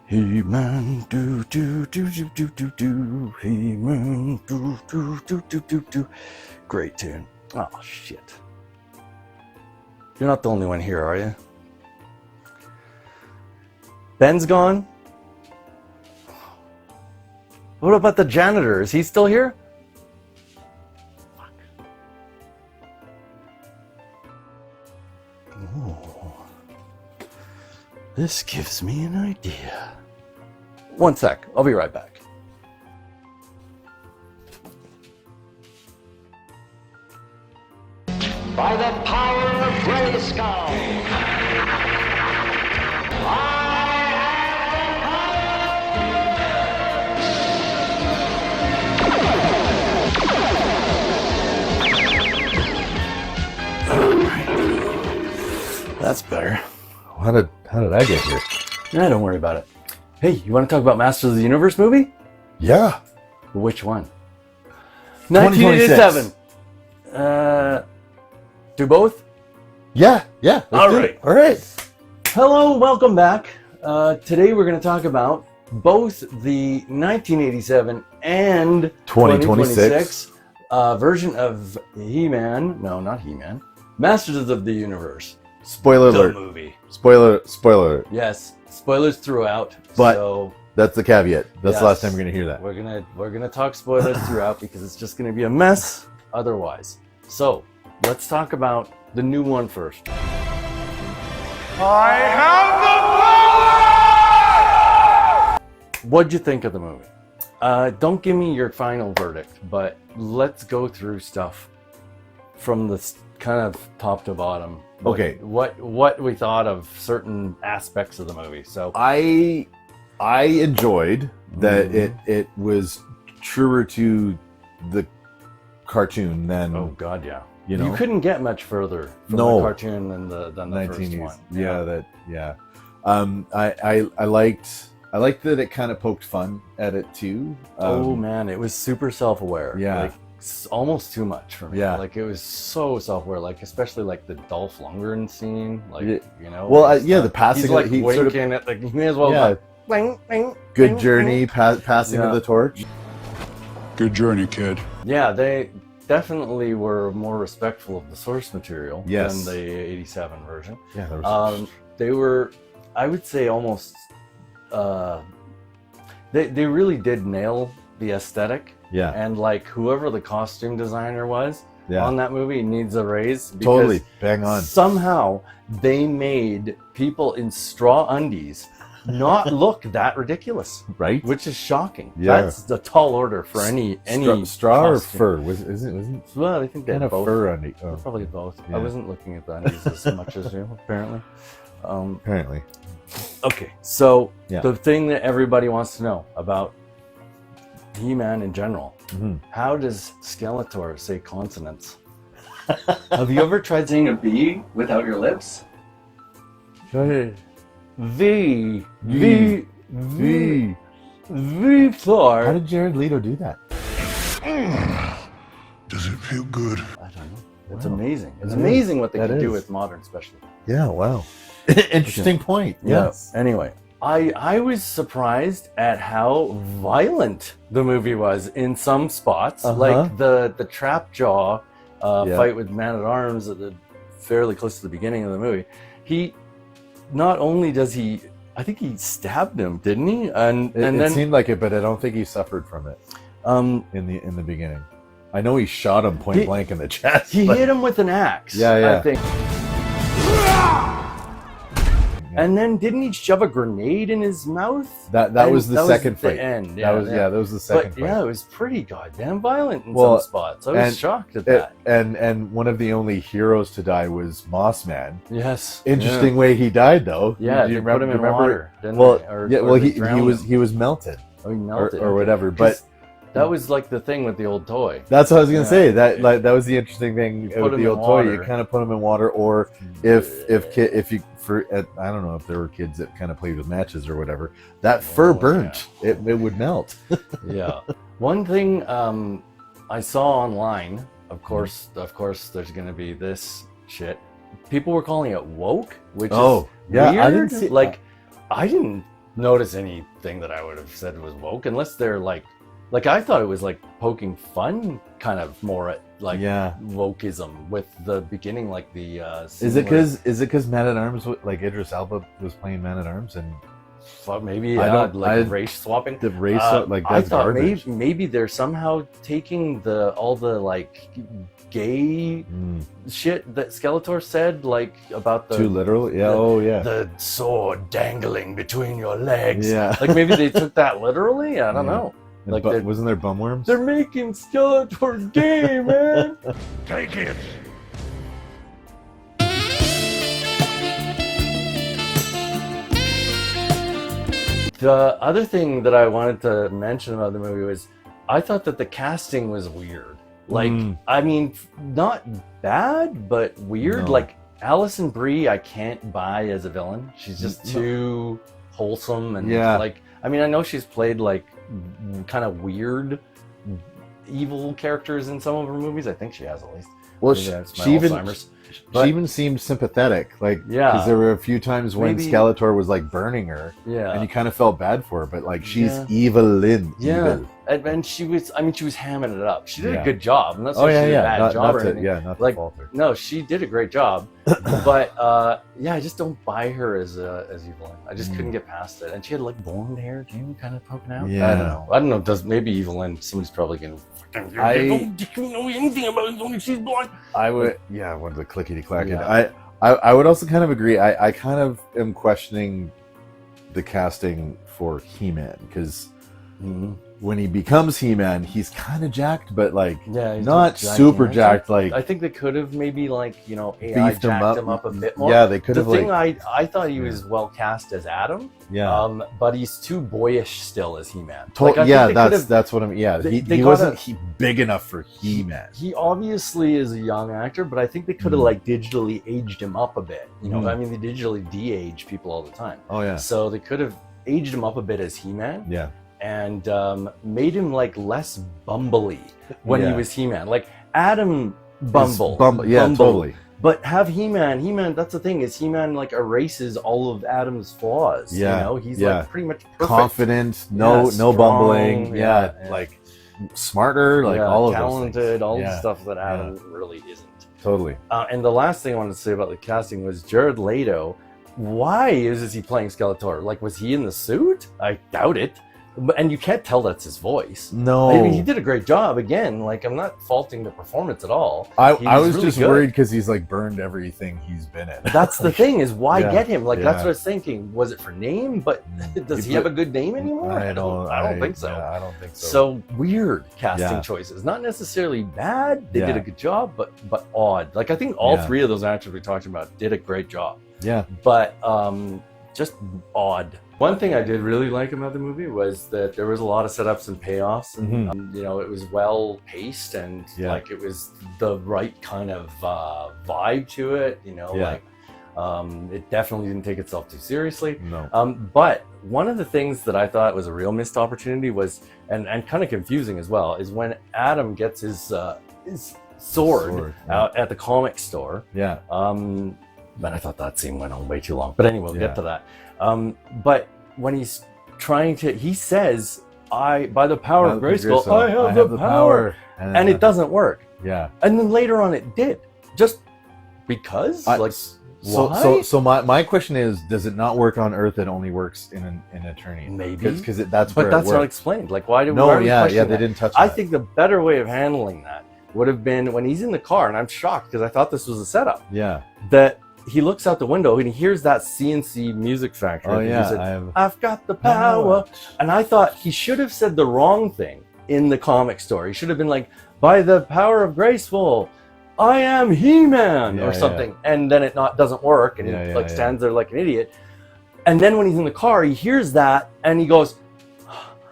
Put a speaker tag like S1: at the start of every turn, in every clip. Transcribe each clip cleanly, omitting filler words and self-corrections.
S1: He-Man, do do do do do do do. He-Man, do do do do do do. Great tune. Oh shit! You're not the only one here, are you? Ben's gone. What about the janitor? Is he still here? Fuck. Oh. This gives me an idea. One sec, I'll be right back.
S2: By the power of Grayskull,
S1: That's better.
S3: How did I get here?
S1: Nah, don't worry about it. Hey, you want to talk about Masters of the Universe movie?
S3: Yeah.
S1: Which one?
S3: 2026.
S1: 1987. Do both?
S3: Yeah.
S1: All right.
S3: All right.
S1: Hello, welcome back. Today we're going to talk about both the 1987 and 2026 version of He-Man. No, not He-Man. Masters of the Universe.
S3: Spoiler
S1: The
S3: alert.
S1: movie.
S3: Spoiler alert.
S1: Yes, spoilers throughout.
S3: But-
S1: so
S3: That's the caveat. That's
S1: Yes.
S3: the last time we're going to hear that.
S1: we're gonna talk spoilers throughout because it's just gonna be a mess otherwise. So let's talk about the new one first. What'd you think of the movie? Don't give me your final verdict, but let's go through stuff from the kind of top to bottom.
S3: Okay.
S1: What we thought of certain aspects of the movie. So
S3: I enjoyed that it was truer to the cartoon than
S1: oh god, yeah.
S3: you know,
S1: couldn't get much further from
S3: No.
S1: the cartoon than the first
S3: 1980s.
S1: one.
S3: Yeah. I liked that it kind of poked fun at it too.
S1: Oh man, it was super self-aware.
S3: Yeah.
S1: Like almost too much for me.
S3: Yeah.
S1: Like it was so self-aware. Like especially like the Dolph Lundgren scene. Like
S3: Yeah.
S1: you know.
S3: Well,
S1: it's
S3: yeah,
S1: not-
S3: the passing
S1: He's
S3: of-
S1: like
S3: he sort of-
S1: winking at like he may as well.
S3: Yeah.
S1: Like, bling, bling,
S3: Good
S1: bling,
S3: journey,
S1: bling.
S3: passing
S1: Yeah.
S3: of the torch.
S4: Good journey, kid.
S1: Yeah, they definitely were more respectful of the source material
S3: Yes.
S1: than the '87 version.
S3: Yeah, there was
S1: They were, I would say, almost. They really did nail the aesthetic,
S3: yeah,
S1: and like whoever the costume designer was
S3: yeah,
S1: on that movie needs a raise. Because
S3: totally bang on.
S1: Somehow they made people in straw undies not look that ridiculous,
S3: Right?
S1: which is shocking.
S3: Yeah.
S1: That's the tall order for any
S3: straw or
S1: costume.
S3: fur? Wasn't
S1: Well, I think they
S3: kind
S1: had
S3: of
S1: both.
S3: fur on it? Oh,
S1: Probably both. I
S3: Yeah.
S1: wasn't looking at the undies as much as you, apparently.
S3: apparently.
S1: Okay, so
S3: Yeah.
S1: the thing that everybody wants to know about He-Man in general,
S3: Mhm.
S1: how does Skeletor say consonants? Have you ever tried saying a B without your lips? V, V, V,
S3: V.
S1: Victor.
S3: How did Jared Leto do that?
S4: Does it feel good?
S1: I don't know. It's
S3: Wow.
S1: amazing. It's
S3: That
S1: amazing
S3: is.
S1: what they
S3: That
S1: can do
S3: is.
S1: with modern specialty.
S3: Yeah. Wow. Interesting point. Yes.
S1: Yeah. Anyway, I was surprised at how violent the movie was in some spots,
S3: Uh-huh.
S1: like the trap jaw
S3: Yeah.
S1: fight with Man at Arms at the fairly close to the beginning of the movie. He not only does he, I think he stabbed him, didn't he? And
S3: It
S1: then
S3: seemed like it, but I don't think he suffered from it in the beginning. I know he shot him point
S1: He-
S3: blank in the chest.
S1: he
S3: but-
S1: hit him with an axe.
S3: Yeah.
S1: I think. And then didn't he shove a grenade in his mouth?
S3: That
S1: And
S3: was the second
S1: the
S3: fight.
S1: end.
S3: that was the second
S1: But
S3: fight.
S1: yeah, it was pretty goddamn violent in
S3: Well,
S1: some spots. I was
S3: and
S1: shocked at
S3: It-
S1: that.
S3: and one of the only heroes to die was Moss Man.
S1: Yes.
S3: Interesting way he died though.
S1: Yeah,
S3: Do
S1: they
S3: you
S1: put him in
S3: remember?
S1: water. Didn't
S3: Well,
S1: they? Or,
S3: yeah.
S1: or
S3: Well,
S1: they
S3: he
S1: drowned
S3: was
S1: him.
S3: he was melted
S1: Oh, he melted.
S3: or whatever.
S1: 'Cause
S3: But
S1: that was like the thing with the old toy.
S3: that's what I was gonna
S1: Yeah.
S3: say. That was the interesting thing
S1: put
S3: with
S1: him
S3: the
S1: in
S3: old toy. You
S1: water.
S3: kind of put him in water, or if you I don't know if there were kids that kind of played with matches or whatever. That fur
S1: Oh,
S3: burnt. It would melt.
S1: Yeah. One thing I saw online, of course, there's going to be this shit. People were calling it woke, which is
S3: yeah.
S1: weird.
S3: I didn't see
S1: like I didn't notice anything that I would have said was woke, unless they're like I thought it was like poking fun, kind of more at like wokeism with the beginning, like the.
S3: Is it because Man at Arms, like Idris Elba was playing Man at Arms and.
S1: Maybe race swapping.
S3: The race like that's
S1: I thought
S3: garbage.
S1: maybe they're somehow taking all the like gay shit that Skeletor said, like about the
S3: too literal. Yeah.
S1: The sword dangling between your legs.
S3: Yeah.
S1: Like maybe they took that literally. I don't know. Like
S3: wasn't there bumworms?
S1: They're making Skeletor gay, man.
S4: Take it.
S1: The other thing that I wanted to mention about the movie was I thought that the casting was weird. Like, I mean, not bad, but weird.
S3: No.
S1: Like, Alison Brie, I can't buy as a villain. She's just too wholesome. And like, I mean, I know she's played like kind of weird, evil characters in some of her movies. I think she has at least.
S3: Well,
S1: She
S3: even seemed sympathetic, like,
S1: yeah,
S3: because there were a few times when Skeletor was like burning her, and you kind of felt bad for her, but like she's evil.
S1: And she was, I mean, she was hamming it up. She did a good job. I'm not saying she did a bad job
S3: not
S1: or anything.
S3: not
S1: like,
S3: to fault her.
S1: No, she did a great job, but I just don't buy her as Evelyn. I just couldn't get past it. And she had like blonde hair too, kind of poking out.
S3: Yeah.
S1: I don't know. Does maybe Evelyn? Somebody's probably gonna. You don't know anything about Evelyn. She's blonde.
S3: I would, one of the clickety clackety. I would also kind of agree. I kind of am questioning the casting for He-Man because when he becomes He-Man, he's kind of jacked, but like not super jacked. Like
S1: I think they could have maybe like AI
S3: beefed
S1: jacked him up a bit more.
S3: Yeah, they could have.
S1: The thing I thought he was well cast as Adam. Yeah. But he's too boyish still as He-Man.
S3: That's what I'm. Yeah, he wasn't big enough for He-Man.
S1: He obviously is a young actor, but I think they could have like digitally aged him up a bit. I mean, they digitally de-age people all the time.
S3: Oh yeah.
S1: So they could have aged him up a bit as He-Man.
S3: Yeah.
S1: And made him like less bumbly when he was He-Man. Like Adam Bumble.
S3: Totally.
S1: But have He-Man, that's the thing, is He-Man like erases all of Adam's flaws.
S3: Yeah.
S1: He's like pretty much perfect.
S3: Confident, no bumbling. Like smarter, like all of those
S1: talented, all the stuff that Adam really isn't.
S3: Totally.
S1: And the last thing I wanted to say about the casting was Jared Leto. Why is he playing Skeletor? Like, was he in the suit? I doubt it. And you can't tell that's his voice.
S3: No.
S1: I mean, he did a great job. Again, like, I'm not faulting the performance at all.
S3: I was really just worried because he's like burned everything he's been in.
S1: That's the thing, is why get him? Like, that's what I was thinking. Was it for name? But does he have a good name anymore?
S3: I don't think so.
S1: Yeah,
S3: I don't think so.
S1: So weird casting choices. Not necessarily bad. They did a good job, but odd. Like, I think all three of those actors we talked about did a great job.
S3: Yeah.
S1: But just odd. One thing I did really like about the movie was that there was a lot of setups and payoffs, and it was well paced, and like it was the right kind of vibe to it. It definitely didn't take itself too seriously.
S3: No.
S1: But one of the things that I thought was a real missed opportunity was, and kind of confusing as well, is when Adam gets his sword out at the comic store.
S3: Yeah.
S1: But I thought that scene went on way too long. But anyway, we'll get to that. But when he's trying to, he says, by the power of Grayskull, I have the power. And it doesn't work.
S3: Yeah.
S1: And then later on it did. Just because? Why?
S3: So my question is, does it not work on Earth? It only works in Eternia?
S1: Maybe.
S3: Because that's where
S1: But that's
S3: it
S1: not
S3: works.
S1: explained. Like, why did we
S3: they didn't touch that.
S1: I think the better way of handling that would have been when he's in the car, and I'm shocked because I thought this was a setup.
S3: Yeah.
S1: That he looks out the window and he hears that CNC music factory.
S3: Oh yeah,
S1: said, I've got the power. And I thought he should have said the wrong thing in the comic story. He should have been like, by the power of Graceful, I am He-Man or something. And then it doesn't work, and he stands there like an idiot. And then when he's in the car, he hears that and he goes,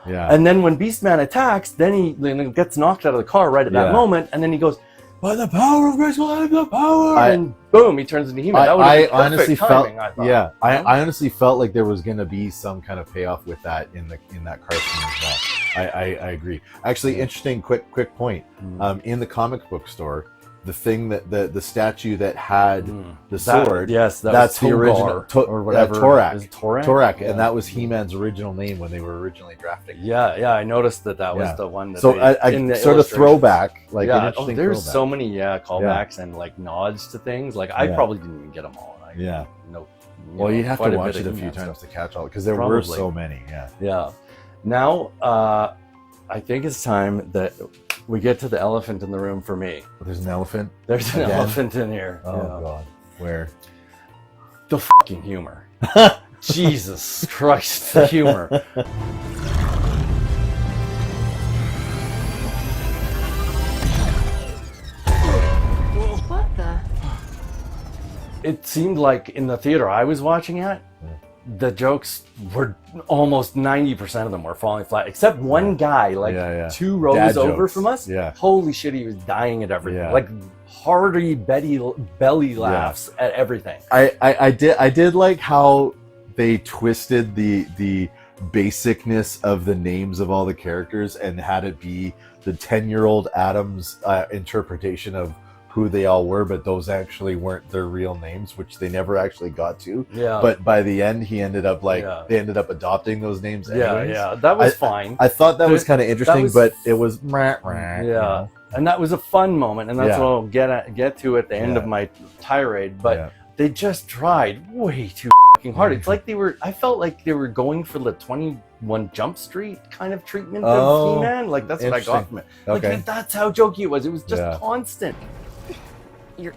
S3: yeah.
S1: And then when Beastman attacks, then he gets knocked out of the car right at that moment, and then he goes, by the power of Grayskull, I have the power, and boom, he turns into He-Man.
S3: I honestly felt like there was going to be some kind of payoff with that in that car scene as well. I agree. Actually, interesting quick point. In the comic book store, the thing that the statue that had the sword.
S1: Yes,
S3: that's the
S1: Togar,
S3: original
S1: or whatever.
S3: Torak.
S1: Is it Torak?
S3: Torak,
S1: Yeah.
S3: and that was He-Man's original name when they were originally drafting.
S1: Yeah, I noticed that
S3: Yeah.
S1: was the one. That
S3: So
S1: in the
S3: sort of
S1: illustrations.
S3: throwback, like an
S1: Yeah,
S3: interesting
S1: there's
S3: throwback.
S1: so many callbacks and like nods to things. Like I
S3: Yeah.
S1: probably didn't even get them all.
S3: Yeah.
S1: No.
S3: Well, you have
S1: quite
S3: to
S1: a
S3: watch
S1: bit
S3: it
S1: of
S3: a few
S1: He-Man
S3: times
S1: stuff.
S3: to catch all, because there were
S1: Probably.
S3: so many. Yeah.
S1: Yeah. Now, I think it's time that we get to the elephant in the room for me.
S3: There's an elephant.
S1: There's an
S3: Again?
S1: elephant in here.
S3: Oh
S1: Yeah.
S3: God, where?
S1: The fucking humor. Jesus Christ, the humor.
S5: What the?
S1: It seemed like in the theater I was watching at, the jokes were almost 90% of them were falling flat, except one guy, like
S3: Yeah.
S1: 2 rows
S3: Dad
S1: over
S3: jokes.
S1: from us.
S3: Yeah.
S1: Holy shit, he was dying at everything.
S3: Yeah.
S1: Like hearty belly laughs at everything.
S3: I did like how they twisted the basicness of the names of all the characters and had it be the 10-year-old Adam's interpretation of who they all were, but those actually weren't their real names, which they never actually got to.
S1: Yeah.
S3: But by the end, he ended up
S1: Yeah.
S3: they ended up adopting those names.
S1: Yeah,
S3: anyways.
S1: yeah, that was fine.
S3: I thought that was
S1: That-
S3: kind of interesting,
S1: was-
S3: but it was you
S1: Yeah,
S3: know?
S1: and that was a fun moment, and that's
S3: Yeah.
S1: what I'll get to at the end
S3: Yeah.
S1: of my tirade. But
S3: Yeah.
S1: they just tried way too fucking hard. It's like I felt like they were going for the 21 Jump Street kind of treatment
S3: Oh,
S1: of He-Man. Like that's what I got
S3: interesting.
S1: from it. Like
S3: Okay.
S1: that's how jokey it was. It was just
S3: Yeah.
S1: constant.
S5: Your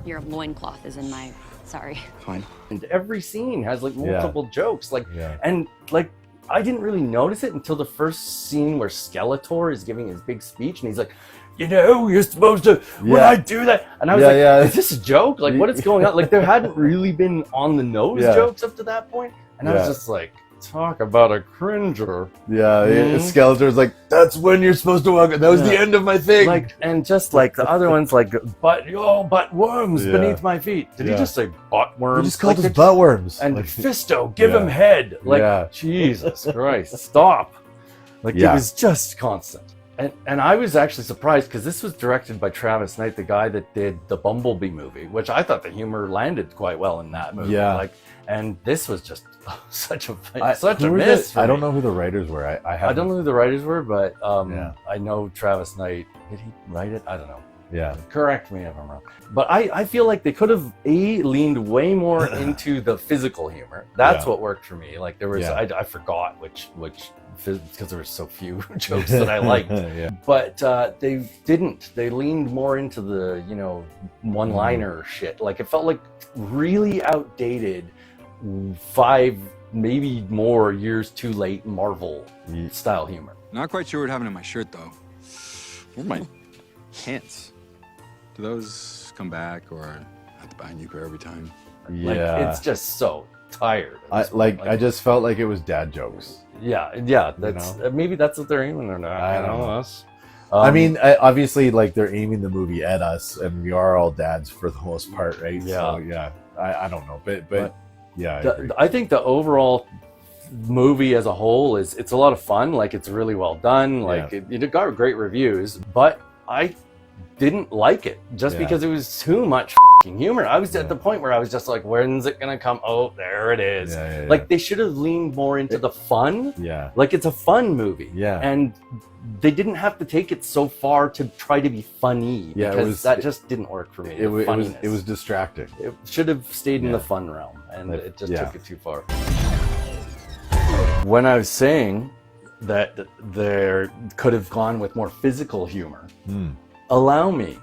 S5: your loincloth is in my. Sorry.
S6: Fine.
S1: And every scene has like
S3: Yeah.
S1: multiple jokes. Like
S3: Yeah.
S1: and like I didn't really notice it until the first scene where Skeletor is giving his big speech and he's like, you know, you're supposed to when
S3: Yeah.
S1: I do that. And I was
S3: Yeah,
S1: like,
S3: yeah.
S1: is this a joke? Like what is going on? Like there hadn't really been on the nose
S3: Yeah.
S1: jokes up to that point. And I was
S3: Yeah.
S1: just like, talk about a cringer.
S3: Yeah,
S1: Mhm.
S3: Skeletor's like, that's when you're supposed to walk. That was the
S1: Yeah.
S3: end of my thing.
S1: Like and just like the other ones like but worms
S3: Yeah.
S1: beneath my feet. Did he
S3: Yeah.
S1: just say butt worms?
S3: you just called
S1: Like,
S3: us butt worms.
S1: and
S3: Like,
S1: Fisto, give
S3: Yeah.
S1: him head. Like
S3: Yeah.
S1: Jesus Christ, stop. Like
S3: Yeah.
S1: it was just constant. And I was actually surprised because this was directed by Travis Knight, the guy that did the Bumblebee movie, which I thought the humor landed quite well in that movie.
S3: Yeah.
S1: Like, and this was just such a
S3: who were
S1: miss.
S3: the- I don't know who the writers were. I
S1: don't know who the writers were, but
S3: Yeah.
S1: I know Travis Knight. Did he write it? I don't know.
S3: Yeah.
S1: Correct me if I'm wrong. But I feel like they could have leaned way more into the physical humor. That's
S3: Yeah.
S1: what worked for me. Like there was
S3: Yeah.
S1: I forgot which because there were so few jokes that I liked.
S3: Yeah.
S1: But they didn't. They leaned more into the one-liner shit. Like it felt like really outdated 5 maybe more years too late Marvel
S3: Ye-
S1: style humor.
S6: Not quite sure what happened to my shirt though. Where are my pants? Do those come back, or I have to buy a new pair every time?
S1: Like
S3: Yeah.
S1: it's just so tired. at this point.
S3: I just felt like it was dad jokes.
S1: Yeah. That's maybe that's what they're aiming or not.
S3: I don't know.
S1: Us.
S3: I mean, obviously, like they're aiming the movie at us, and we are all dads for the most part, right?
S1: Yeah.
S3: So, yeah. I don't know, but yeah. I agree.
S1: I think the overall movie as a whole it's a lot of fun. Like it's really well done. Like it got great reviews, but I didn't like it just
S3: Yeah.
S1: because it was too much fucking humor. I was at the point where I was just like, when's it gonna come? Oh, there it is.
S3: Yeah, yeah,
S1: Like they should have leaned more into the fun.
S3: yeah.
S1: Like it's a fun movie.
S3: Yeah.
S1: And they didn't have to take it so far to try to be funny
S3: Yeah, it
S1: because
S3: was-
S1: that just didn't work for me.
S3: It was
S1: funniness.
S3: distracting.
S1: It should have stayed in
S3: Yeah.
S1: the fun realm, and
S3: Like,
S1: it just
S3: yeah.
S1: took it too far. When I was saying that there could have gone with more physical humor, allow me,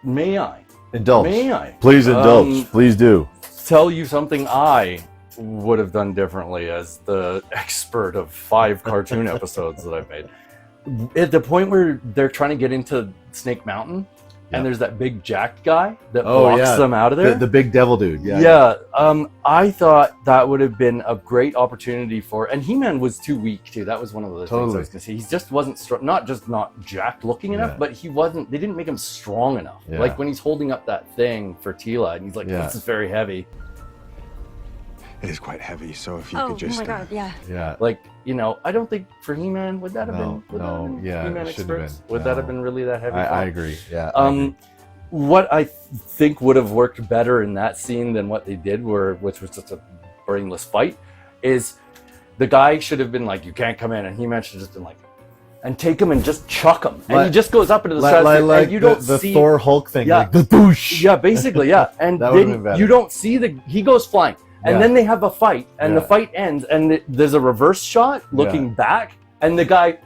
S1: may I
S3: Indulge.
S1: May I?
S3: Please indulge. Please do.
S1: tell you something I would have done differently as the expert of 5 cartoon episodes that I've made? At the point where they're trying to get into Snake Mountain,
S3: Yeah.
S1: and there's that big jacked guy that
S3: Oh,
S1: blocks
S3: yeah.
S1: them out of there.
S3: The big devil dude. Yeah.
S1: Yeah, I thought that would have been a great opportunity for, and He-Man was too weak too. That was one of the things I
S3: Totally.
S1: was gonna say. He just wasn't strong, not jacked looking enough,
S3: Yeah.
S1: but he wasn't. They didn't make him strong enough.
S3: Yeah.
S1: Like when he's holding up that thing for Tila, and he's like,
S3: Yeah.
S1: "This is very heavy."
S6: It is quite heavy, so if you
S5: Oh
S6: could just.
S5: my god, yeah.
S3: Yeah.
S1: Like, you know, I don't think for He-Man would that have
S3: No,
S1: been? Would that
S3: no,
S1: have been
S3: yeah, it
S1: He-Man
S3: shouldn't have
S1: Express?
S3: been.
S1: Would that have
S3: No.
S1: been really that heavy?
S3: I
S1: font?
S3: agree. Yeah. I agree.
S1: What I think would have worked better in that scene than what they did, which was just a brainless fight, is the guy should have been like, "You can't come in," and He-Man should have just been like, and take him and just chuck him, and he just goes up into the stratosphere,
S3: like
S1: and you don't
S3: the
S1: see
S3: Thor Hulk thing,
S1: Yeah.
S3: like the boosh.
S1: Yeah, basically, yeah, and
S3: That would've been
S1: then
S3: better.
S1: you don't see he goes flying, and
S3: Yeah.
S1: then they have a fight, and the
S3: Yeah.
S1: fight ends, and there's a reverse shot looking back, and the guy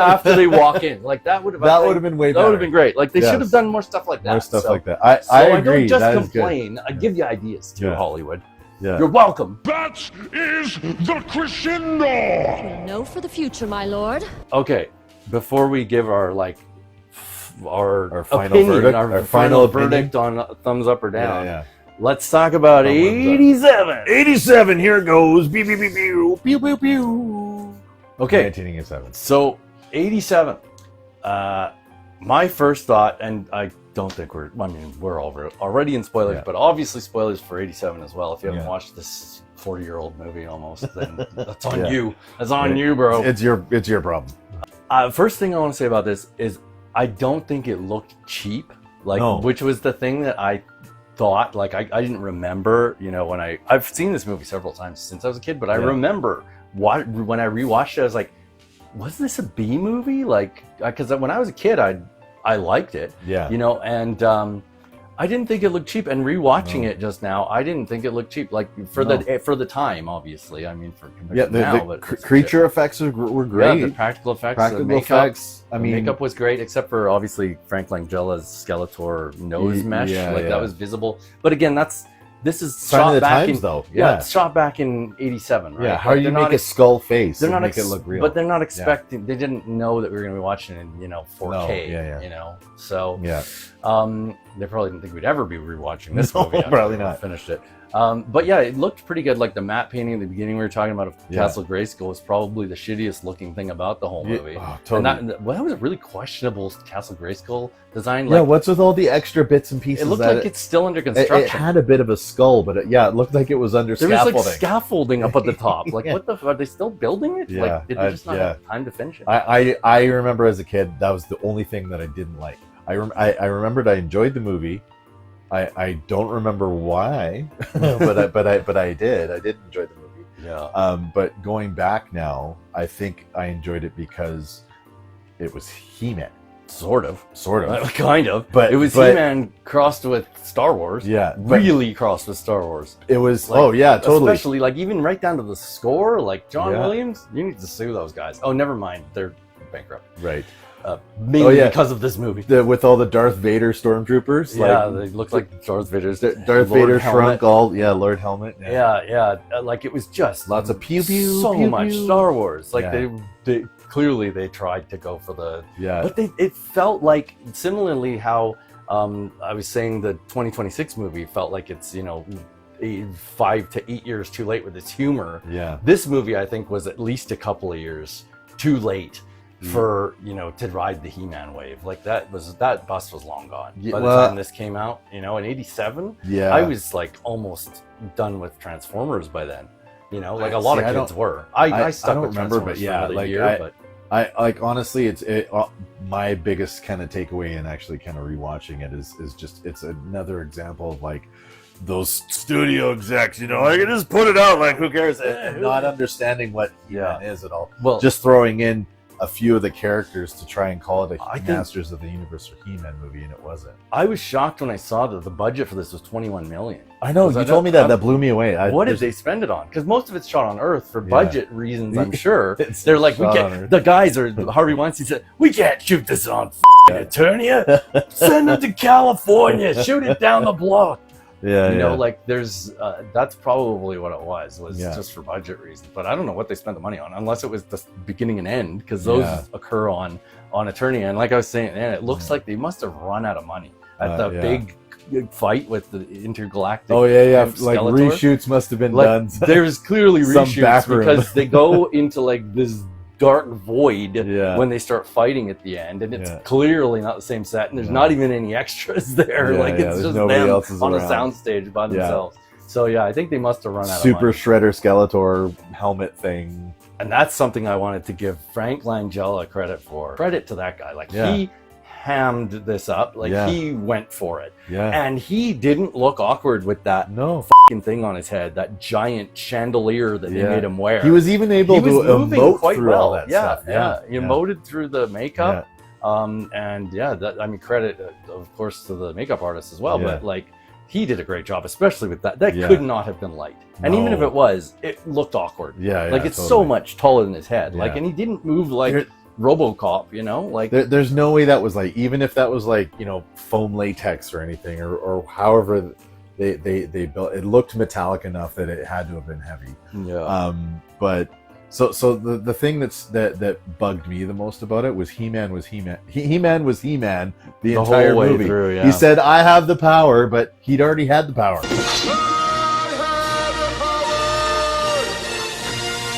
S1: after they walk in, like that would have
S3: been way
S1: That
S3: better.
S1: would have been great. Like they
S3: Yes.
S1: should have done more stuff like that.
S3: More stuff
S1: So-
S3: like that. I
S1: So I
S3: agree.
S1: don't just
S3: That is good.
S1: complain. I give you ideas too,
S3: Yeah.
S1: Hollywood.
S3: Yeah.
S1: You're welcome.
S4: That is the crescendo!
S7: We'll know for the future, my lord.
S1: Okay, before we give our
S3: Our final
S1: opinion,
S3: verdict,
S1: our
S3: our
S1: final
S3: final
S1: verdict on thumbs up or down.
S3: Yeah.
S1: Let's talk about
S3: Thumbs up.
S1: 87.
S3: 87. Here it goes. Pew pew pew pew pew pew pew.
S1: Okay,
S3: 1987.
S1: so 87. My first thought, and I don't think we're already in spoilers,
S3: Yeah.
S1: but obviously spoilers for 87 as well. If you haven't
S3: Yeah.
S1: watched this 40-year-old movie almost, then that's on
S3: Yeah.
S1: you. That's on you, bro.
S3: It's your problem.
S1: First thing I want to say about this is I don't think it looked cheap,
S3: No.
S1: which was the thing that I thought. Like I didn't remember, when I've seen this movie several times since I was a kid, but I
S3: Yeah.
S1: remember when I rewatched it, I was like, was this a B movie? Like, because when I was a kid, I liked it,
S3: Yeah.
S1: and I didn't think it looked cheap. And rewatching it just now, I didn't think it looked cheap. Like for the time, obviously. I mean,
S3: Yeah,
S1: compared to now,
S3: the
S1: but it's
S3: creature effects were
S1: yeah,
S3: great.
S1: the practical effects,
S3: Practical
S1: the makeup,
S3: effects. I
S1: the
S3: mean,
S1: makeup was great, except for obviously Frank Langella's Skeletor nose mesh,
S3: yeah,
S1: like
S3: yeah.
S1: that was visible. But again, this is
S3: Sign of
S1: shot
S3: the
S1: back
S3: times,
S1: in
S3: though.
S1: yeah,
S3: Yeah.
S1: it's shot back in '87, right?
S3: yeah. How
S1: Like,
S3: do you
S1: they're
S3: make
S1: not
S3: a skull face?
S1: They're
S3: and
S1: not
S3: make it look real.
S1: but they're not expecting. They didn't know that we were going to be watching it in 4K.
S3: No, yeah.
S1: So
S3: Yeah.
S1: they probably didn't think we'd ever be rewatching this
S3: No,
S1: movie. after
S3: probably
S1: we
S3: not.
S1: finished it. But yeah, it looked pretty good. Like the matte painting at the beginning we were talking about of
S3: Yeah.
S1: Castle Grayskull was probably the shittiest looking thing about the whole
S3: Yeah,
S1: movie.
S3: oh, totally.
S1: And that was a really questionable Castle Grayskull design.
S3: Yeah,
S1: Like,
S3: what's with all the extra bits and pieces?
S1: it looked
S3: that
S1: like it's still under
S3: it
S1: construction.
S3: had a bit of a skull, but it looked like it was under
S1: There
S3: scaffolding.
S1: was like scaffolding up at the top. Like,
S3: Yeah.
S1: what the? Are they still building it?
S3: Yeah,
S1: Like, did they just not
S3: yeah.
S1: have time to finish it?
S3: I remember as a kid that was the only thing that I didn't like. I remembered I enjoyed the movie. I don't remember why, but I did. I did enjoy the movie.
S1: Yeah.
S3: But going back now, I think I enjoyed it because it was He-Man,
S1: Sort of. Kind of.
S3: But-
S1: it was
S3: but-
S1: He-Man crossed with Star Wars.
S3: Yeah, but-
S1: Really crossed with Star Wars.
S3: It was.
S1: Like,
S3: oh yeah, totally.
S1: Especially like even right down to the score, like John
S3: Yeah.
S1: Williams, you need to sue those guys. Oh, never mind. They're bankrupt.
S3: Right.
S1: Mainly
S3: yeah.
S1: because of this movie.
S3: With all the Darth Vader stormtroopers.
S1: Yeah,
S3: like,
S1: they look like Darth Vader's
S3: Darth
S1: Lord
S3: Vader
S1: helmet.
S3: shrunk all. Yeah, Lord Helmet.
S1: Yeah. Like it was just
S3: Lots of pew pew.
S1: so
S3: pew,
S1: much
S3: pew.
S1: Star Wars. Like
S3: Yeah.
S1: they clearly they tried to go for the
S3: Yeah.
S1: but it felt like similarly how I was saying the 2026 movie felt like it's 5 to 8 years too late with its humor.
S3: Yeah.
S1: This movie I think was at least a couple of years too late for to ride the He-Man wave. Like that bus was long gone
S3: Yeah,
S1: by the
S3: well-
S1: time this came out. In '87,
S3: Yeah.
S1: I was like almost done with Transformers by then. Like a lot
S3: See, I
S1: of kids
S3: don't-
S1: were. I stuck
S3: don't
S1: with
S3: remember, but
S1: Transformers
S3: yeah,
S1: for another
S3: like,
S1: year, but
S3: I like honestly, my biggest kind of takeaway in actually kind of rewatching it is just it's another example of like those studio execs, I can just put it out, like who cares, and not understanding what He-Man is at all.
S1: Well,
S3: Just throwing in a few of the characters to try and call it
S1: I
S3: a
S1: think-
S3: Masters of the Universe or He-Man movie, and it wasn't.
S1: I was shocked when I saw that the budget for this was 21 million.
S3: I know,
S1: Was
S3: you
S1: that
S3: told
S1: a-
S3: me that blew me away.
S1: What did they spend it on? Because most of it's shot on Earth for budget reasons, I'm sure.
S3: It's
S1: They're like,
S3: shot on Earth.
S1: the guys are, Harvey Weinstein said, we can't shoot this on Eternia. Send it to California. Shoot it down the block.
S3: Yeah,
S1: Like there's, that's probably what it was
S3: Yeah.
S1: just for budget reasons. But I don't know what they spent the money on, unless it was the beginning and end, because those occur on Eternia. And like I was saying, man, it looks like they must have run out of money at the big fight with the intergalactic.
S3: Oh yeah. Like
S1: Skeletor.
S3: reshoots must have been
S1: Like,
S3: done.
S1: there's clearly
S3: Some
S1: reshoots
S3: back room.
S1: because they go into like this dark void
S3: Yeah.
S1: when they start fighting at the end, and it's
S3: Yeah.
S1: clearly not the same set, and there's
S3: No.
S1: not even any extras there.
S3: Yeah,
S1: like
S3: yeah,
S1: it's
S3: there's
S1: just
S3: nobody
S1: them
S3: else is
S1: on a
S3: around.
S1: soundstage by themselves. So yeah, I think they must have run out
S3: Super
S1: of money.
S3: Shredder Skeletor helmet thing.
S1: And that's something I wanted to give Frank Langella credit for. Credit to that guy. Like
S3: Yeah.
S1: he hammed this up. Like
S3: Yeah.
S1: he went for it.
S3: Yeah.
S1: And he didn't look awkward with that
S3: No.
S1: fucking thing on his head, that giant chandelier that they
S3: Yeah.
S1: made him wear.
S3: He was even able
S1: He was
S3: to
S1: moving
S3: emote
S1: quite
S3: through
S1: well.
S3: all that
S1: Yeah,
S3: stuff.
S1: yeah. He emoted through the makeup.
S3: Yeah.
S1: And yeah, that, I mean, credit, of course, to the makeup artist as well.
S3: Yeah.
S1: But like, he did a great job, especially with that. That
S3: Yeah.
S1: could not have been light. And even if
S3: No.
S1: it was, it looked awkward.
S3: Yeah,
S1: like it's so
S3: totally.
S1: much taller than his head. Like,
S3: Yeah.
S1: and he didn't move like
S3: There-
S1: RoboCop, you know? Like,
S3: There's no way that was like, even if that was like, you know, foam latex or anything, or however they built it, looked metallic enough that it had to have been heavy.
S1: yeah.
S3: But so the thing that bugged me the most about it was He-Man was He-Man. He-Man was He-Man the
S1: The
S3: entire
S1: whole way
S3: movie.
S1: through, yeah.
S3: He said, "I have the power," but he'd already had the power.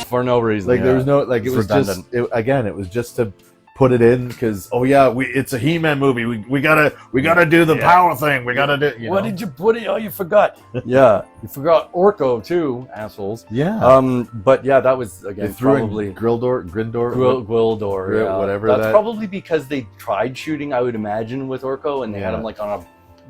S1: For no reason.
S3: Like
S1: yeah.
S3: there was no like it
S1: It's
S3: was
S1: redundant.
S3: just again it was just to put it in because it's a He-Man movie. We gotta do the power thing. We gotta do.
S1: What did you put it? Oh, you forgot. Yeah, you forgot Orko too, assholes.
S3: Yeah.
S1: But yeah, that was
S3: They
S1: again
S3: threw
S1: probably
S3: in Grildor.
S1: Gwildor,
S3: Grill-
S1: yeah.
S3: whatever
S1: That's
S3: that-
S1: probably because they tried shooting, I would imagine, with Orko, and they had
S3: Yeah.
S1: him like on a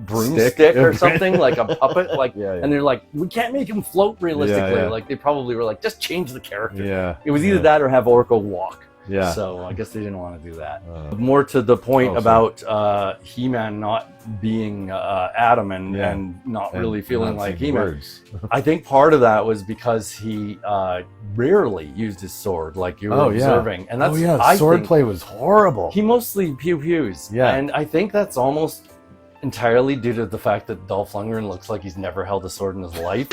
S1: broomstick or something, like a puppet, like.
S3: Yeah, yeah.
S1: And they're like, we can't make him float realistically.
S3: Yeah, yeah.
S1: Like they probably were like, just change the character.
S3: Yeah.
S1: It was either
S3: yeah.
S1: that or have Orko walk.
S3: Yeah.
S1: So I guess they didn't want to do that.
S3: Uh,
S1: More to the point
S3: Oh,
S1: about He-Man not being Adam and not
S3: and
S1: really feeling
S3: not
S1: like
S3: saying
S1: He-Man.
S3: words.
S1: I think part of that was because he rarely used his sword, like you were
S3: Oh, yeah.
S1: observing, and that's
S3: the sword play was horrible.
S1: He mostly pew-pews,
S3: Yeah.
S1: and I think that's almost entirely due to the fact that Dolph Lundgren looks like he's never held a sword in his life.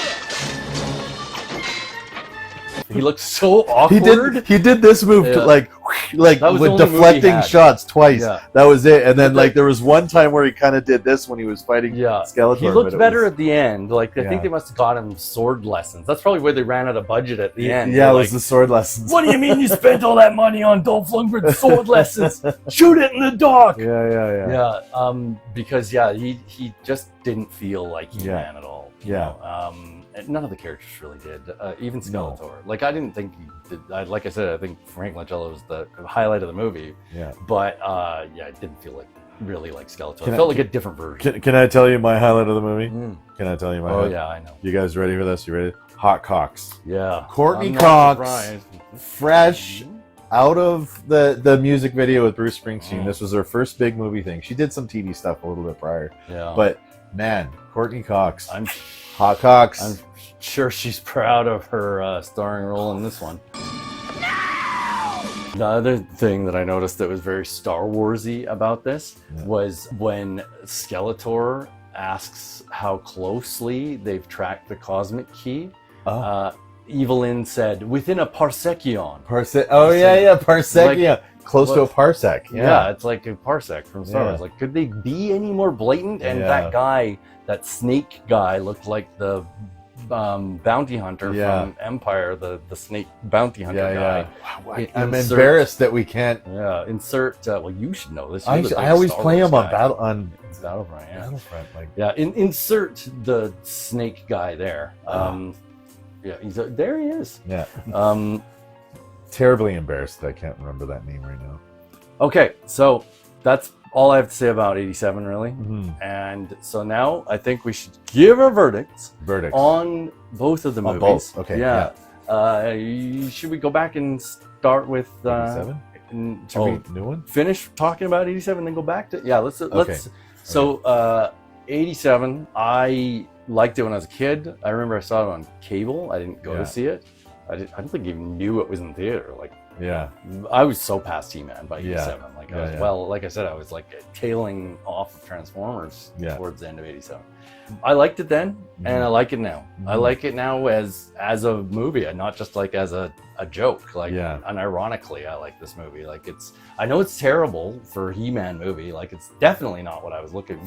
S1: He looks so awkward.
S3: He did this move
S1: Yeah.
S3: to like
S1: That was the
S3: with
S1: only move he
S3: deflecting
S1: had.
S3: shots twice.
S1: Yeah.
S3: That was it. And then
S1: But
S3: like there was one time where he kind of did this when he was fighting
S1: Yeah,
S3: Skeletor.
S1: he looked
S3: but it
S1: better
S3: was-
S1: at the end. Like I
S3: Yeah.
S1: think they must have got him sword lessons. That's probably where they ran out of budget at the end.
S3: Yeah,
S1: They're
S3: it was
S1: like,
S3: the sword lessons.
S1: what do you mean you spent all that money on Dolph Lundgren's sword lessons? Shoot it in the dark.
S3: Yeah.
S1: Because he just didn't feel like He-Man at all. you
S3: Yeah.
S1: know. And none of the characters really did. Even
S3: No.
S1: Skeletor. Like I didn't think he did. Like I said, I think Frank Langella was the highlight of the movie.
S3: Yeah.
S1: But yeah, it didn't feel really like Skeletor.
S3: Can
S1: It
S3: I-
S1: felt like a different version.
S3: Can I tell you my highlight of the movie?
S1: Mm.
S3: Can I tell you my
S1: Oh
S3: highlight?
S1: yeah, I know.
S3: You guys ready for this? You ready? Hot Cocks.
S1: Yeah.
S3: Courtney
S1: I'm not
S3: Cox.
S1: surprised.
S3: Fresh out of the music video with Bruce Springsteen.
S1: Mm.
S3: This was her first big movie thing. She did some TV stuff a little bit prior.
S1: Yeah.
S3: But man, Courtney Cox.
S1: I'm
S3: Hot Cocks.
S1: I'm sure she's proud of her starring role in this one. The other thing that I noticed that was very Star Warsy about this was when Skeletor asks how closely they've tracked the cosmic key. Evelyn said, within a parsekion.
S3: Parsec.
S1: Like,
S3: yeah. Close to a parsec.
S1: Yeah, it's like a parsec from Star Wars.
S3: Yeah.
S1: Like, could they be any more blatant? And
S3: Yeah.
S1: that guy, that snake guy, looked like the bounty hunter
S3: Yeah.
S1: from Empire, the snake bounty hunter guy.
S3: I'm
S1: Insert-
S3: embarrassed that we can't.
S1: Yeah, insert. Well, you should know this. You're the
S3: I
S1: big
S3: always
S1: Star
S3: play
S1: Wars
S3: him on
S1: guy.
S3: Battlefront. Yeah.
S1: Battlefront. Yeah,
S3: Like
S1: yeah. Insert the snake guy there. Yeah, there he is.
S3: yeah.
S1: Um,
S3: Terribly embarrassed that I can't remember that name right now.
S1: okay, so that's all I have to say about 87, really.
S3: Mm-hmm.
S1: And so now I think we should give our verdicts
S3: Verdicts.
S1: on both of the
S3: On
S1: movies.
S3: both, okay,
S1: Yeah. Should we go back and start with
S3: 87?
S1: Should we
S3: New one?
S1: finish talking about 87 and then go back to let's
S3: Okay.
S1: So 87, I liked it when I was a kid. I remember I saw it on cable. I didn't go
S3: Yeah.
S1: to see it. I don't think I even knew it was in theater. Like
S3: Yeah.
S1: I was so past He-Man by
S3: Yeah.
S1: 87. Like I
S3: Yeah,
S1: was
S3: yeah.
S1: well, like I said, I was like tailing off of Transformers
S3: Yeah.
S1: towards the end of 87. I liked it then, and I like it now. I
S3: Mhm.
S1: like it now as a movie, and not just like as a joke. Like,
S3: Yeah.
S1: and ironically, I like this movie. Like, I know it's terrible for a He-Man movie. Like, it's definitely not what I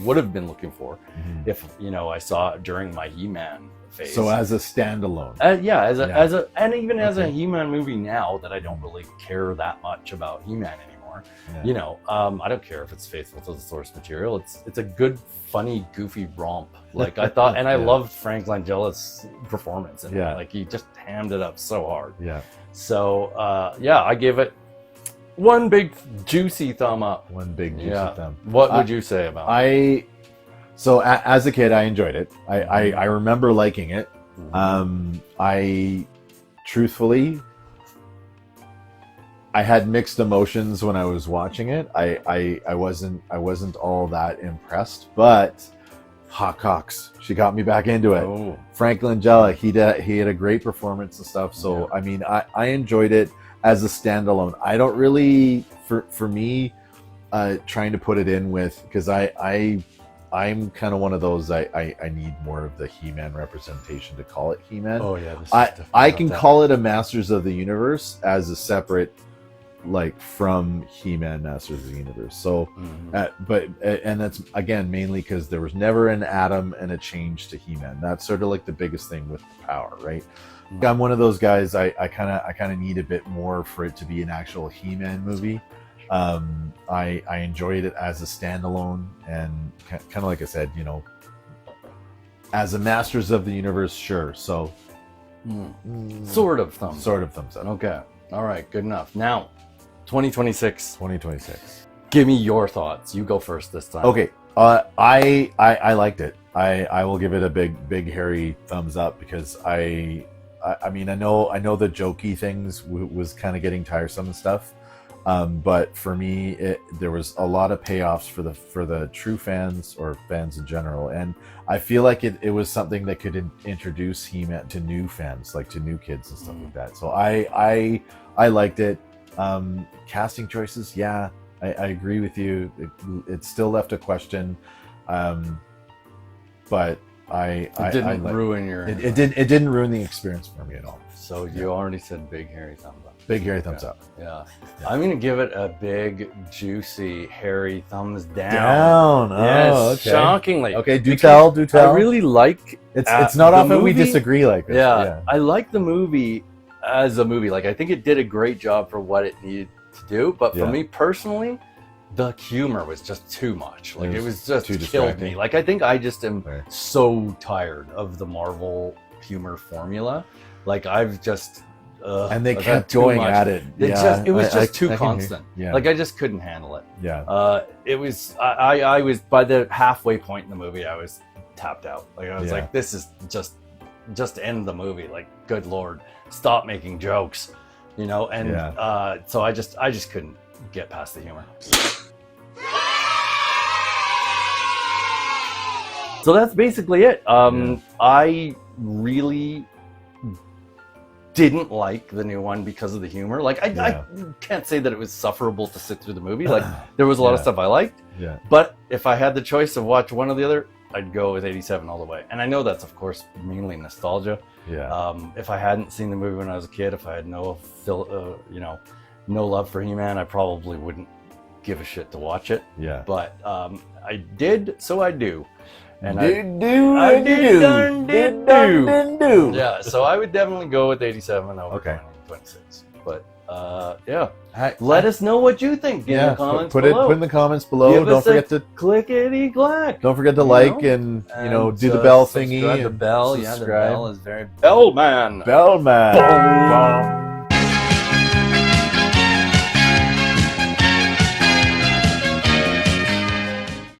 S1: would have been looking for
S3: Mhm.
S1: if I saw it during my He-Man phase.
S3: So as a standalone.
S1: Yeah, and even as a
S3: Okay.
S1: He-Man movie now that I don't really care that much about He-Man anymore. anymore.
S3: Yeah.
S1: You know, I don't care if it's faithful to the source material. It's a good, funny, goofy romp. Like I thought, and I loved Frank Langella's performance. And like he just hammed it up so hard.
S3: Yeah.
S1: So I give it one big juicy thumb up.
S3: One big juicy thumb.
S1: What would you say about it?
S3: So as a kid, I enjoyed it. I remember liking it. I truthfully, I had mixed emotions when I was watching it. I wasn't all that impressed, but Hot Cox, she got me back into it.
S1: Oh.
S3: Frank Langella, he had a great performance and stuff. So I mean, I enjoyed it as a standalone. I don't really, for me, trying to put it in with, because I'm kind of one of those, I need more of the He-Man representation to call it He-Man.
S1: Oh yeah,
S3: I can call it a Masters of the Universe as a separate, like, from He-Man Masters of the Universe. So, and that's again mainly because there was never an atom and a change to He-Man. That's sort of like the biggest thing with the power, right? I'm one of those guys. I kind of need a bit more for it to be an actual He-Man movie. I enjoyed it as a standalone, and kind of like I said, you know, as a Masters of the Universe, sure. So,
S1: sort of thumbs
S3: up.
S1: Okay, all right, good enough. Now, 2026.
S3: Give
S1: me your thoughts. You go first this time.
S3: Okay, I liked it. I will give it a big hairy thumbs up, because I mean, I know the jokey things was kind of getting tiresome and stuff. But for me, there was a lot of payoffs for the true fans, or fans in general, and I feel like it was something that could introduce He-Man to new fans, like to new kids and stuff like that. So I liked it. Casting choices, I agree with you. It still left a question, but it
S1: didn't ruin your.
S3: It didn't ruin the experience for me at all.
S1: So you already said big hairy thumbs up.
S3: Big hairy thumbs up.
S1: Yeah. I'm gonna give it a big juicy hairy thumbs down.
S3: Yes, okay.
S1: Shockingly.
S3: Okay, do tell.
S1: I really like.
S3: It's not often we disagree like this.
S1: Yeah, I like the movie as a movie. Like, I think it did a great job for what it needed to do. But for me personally, the humor was just too much. Like, it was just
S3: too
S1: killed me. Like, I think I just am so tired of the Marvel humor formula. Like, I've just.
S3: And they kept going at it.
S1: It was just too constant.
S3: Yeah.
S1: Like, I just couldn't handle it.
S3: Yeah.
S1: It was. I was, by the halfway point in the movie, I was tapped out. Like, I was like, this is just end the movie. Like, good Lord, stop making jokes. You know. And so I just couldn't get past the humor. So that's basically it. I really didn't like the new one because of the humor. Like, I can't say that it was sufferable to sit through the movie. Like, there was a lot of stuff I liked.
S3: Yeah.
S1: But if I had the choice of watch one or the other, I'd go with 87 all the way. And I know that's, of course, mainly nostalgia.
S3: Yeah.
S1: If I hadn't seen the movie when I was a kid, if I had no love for He-Man, I probably wouldn't give a shit to watch it.
S3: Yeah.
S1: But I did, so I do. And
S3: did do.
S1: Yeah, so I would definitely go with 87 over 2026. But let us know what you think in the comments below.
S3: Put in the comments below. Don't forget to
S1: clickety-clack.
S3: Don't forget to like and do the bell thingy.
S1: The bell,
S3: subscribe.
S1: the bell is very Bellman.
S3: Bellman.